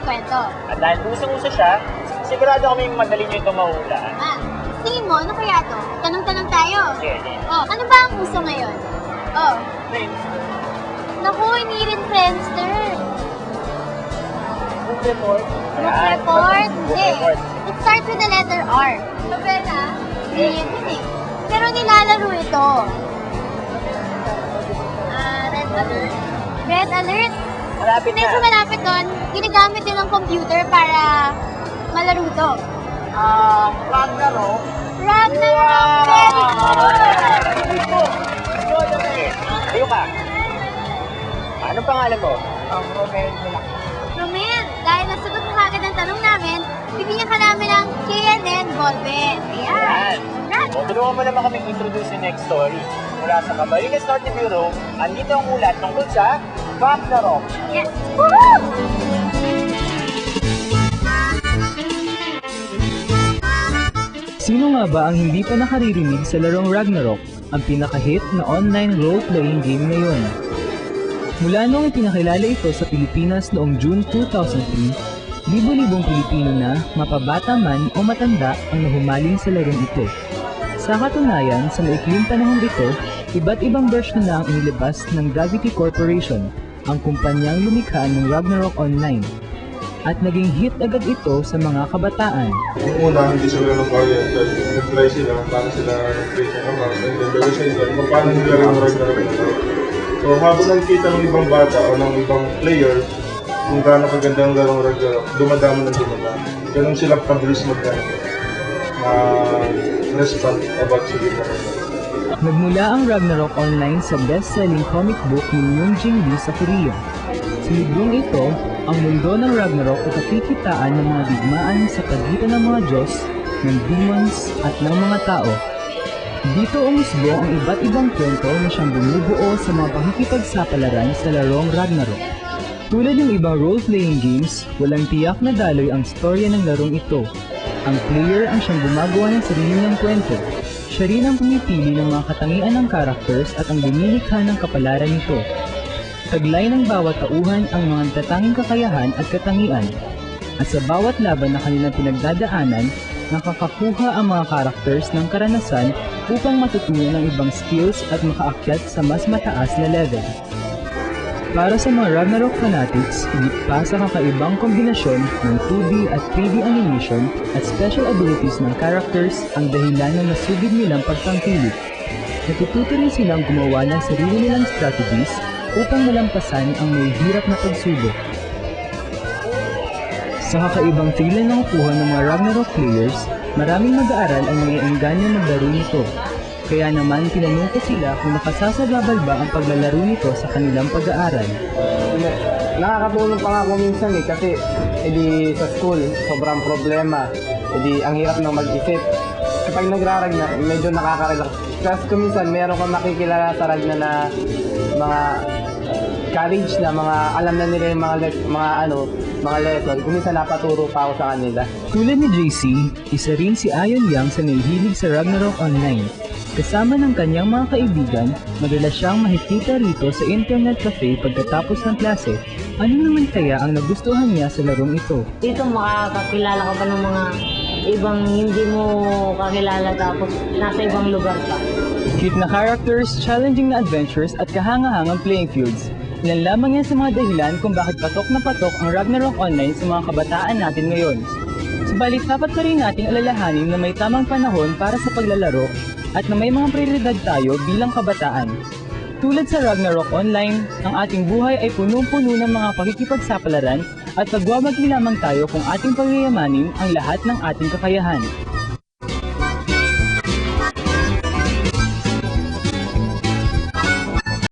kwento. At dahil usong-uso siya, sigurado kami madali niyo ito mahulaan. Tingin mo, ano kaya to? Tanong-tanong tayo. Sige. Ano ba ang uso ngayon? Friendster. Naku, hindi rin Friendster. Book report. Book report? Book Hindi. report. It starts with the letter R. Novela? Hindi yun eh. Pero nilalaro ito. Red Alert? Red Alert? Malapit Medyo na. malapit doon. Ginagamit din ng computer para malaro to. Ragnarok. Ragnarok! Very good! Tayo ka. Anong pangalan mo? Romel, dahil nasagot mo kagad ang tanong namin, bibigyan ka namin ng KNN ballpen. Ayan. Congrats! O, tulungan mo naman kami introduce yung next story. Mula sa Camarines Norte Bureau, andito ang ulat tungkol sa Ragnarok. Yes! Woohoo! Sino nga ba ang hindi pa nakaririnig sa larong Ragnarok, ang pinaka-hit na online role-playing game ngayon? Mula noong ipinakilala ito sa Pilipinas noong June 2003, libo-libong Pilipino na, mapabata man o matanda ang nahumaling sa larong ito. Sa katunayan, sa maikling panahon ito, iba't ibang version na ang inilabas ng Gravity Corporation, ang kumpanyang lumikha ng Ragnarok Online. At naging hit agad ito sa mga kabataan. Yung una, hindi sila nag-oriented. Nag-try sila, paano sila nag-create ng account. And then, the result, kung paano nila rin Ragnarok ito. So, habang nakikita ng ibang bata o ng ibang player, kung gaano kaganda ang larong Ragnarok, dumadami ng dumadami. Ganun sila pabilis respond about sa game na Ragnarok. Nagmula ang Ragnarok Online sa best-selling comic book ni Yoon Jin Lee sa Korea. Sa librong ito, ang mundo ng Ragnarok ay kakikitaan ng mga digmaan sa pagitan ng mga Diyos, ng demons at ng mga tao. Dito umusbong ang iba't ibang kwento na siyang bumubuo sa mga pakikipagsapalaran sa larong Ragnarok. Tulad ng ibang role-playing games, walang tiyak na daloy ang storya ng larong ito. Ang player ang siyang gumagawa ng sarili niyang kwento. Siya rin ang pumipili ng mga katangian ng characters at ang lumilikha ng kapalaran nito. Taglay ng bawat tauhan ang mga tatanging kakayahan at katangian. At sa bawat laban na kanilang pinagdadaanan, nakakakuha ang mga characters ng karanasan upang matutunan ng ibang skills at makaakyat sa mas mataas na level. Para sa mga Ragnarok fanatics, higit pa sa kakaibang kombinasyon ng 2D at 3D animation at special abilities ng characters ang dahilan ng nasugid nilang pagtangkilik. Natututo rin silang gumawa ng sarili nilang strategies upang malampasan ang may hirap na pagsubok. Sa kakaibang thrill na nakukuha ng mga Ragnarok players, maraming mag-aaral ang mga engganyo maglaro nito. Kaya naman tinanong ko sila kung nakasasagabal ba ang paglalaro nito sa kanilang pag-aaral. Nakakatulong pa nga ako minsan kasi sa school, sobrang problema. Ang hirap nang mag-isip. Kapag nagraragna, medyo nakaka-relax. Kasi kung minsan, meron kang makikilala sa ragna na mga college na mga alam na nila yung mga lesson. Kung minsan napaturo pa ako sa kanila. Tulad ni JC, isa rin si Ayon Yang sa nahihilig sa Ragnarok Online. Kasama ng kanyang mga kaibigan, madalas siyang makikita rito sa internet cafe pagkatapos ng klase. Ano naman kaya ang nagustuhan niya sa larong ito? Dito makakakilala ka pa ng mga ibang hindi mo kakilala tapos nasa ibang lugar ka. Cute na characters, challenging na adventures at kahangahangang playing fields. Ilan lamang yan sa mga dahilan kung bakit patok na patok ang Ragnarok Online sa mga kabataan natin ngayon. Subalit dapat pa rin nating alalahanin na may tamang panahon para sa paglalaro at na may mga prioridad tayo bilang kabataan. Tulad sa Ragnarok Online, ang ating buhay ay punong-puno ng mga pakikipagsapalaran at pagwawagi lamang tayo kung ating pagyayamanin ang lahat ng ating kakayahan.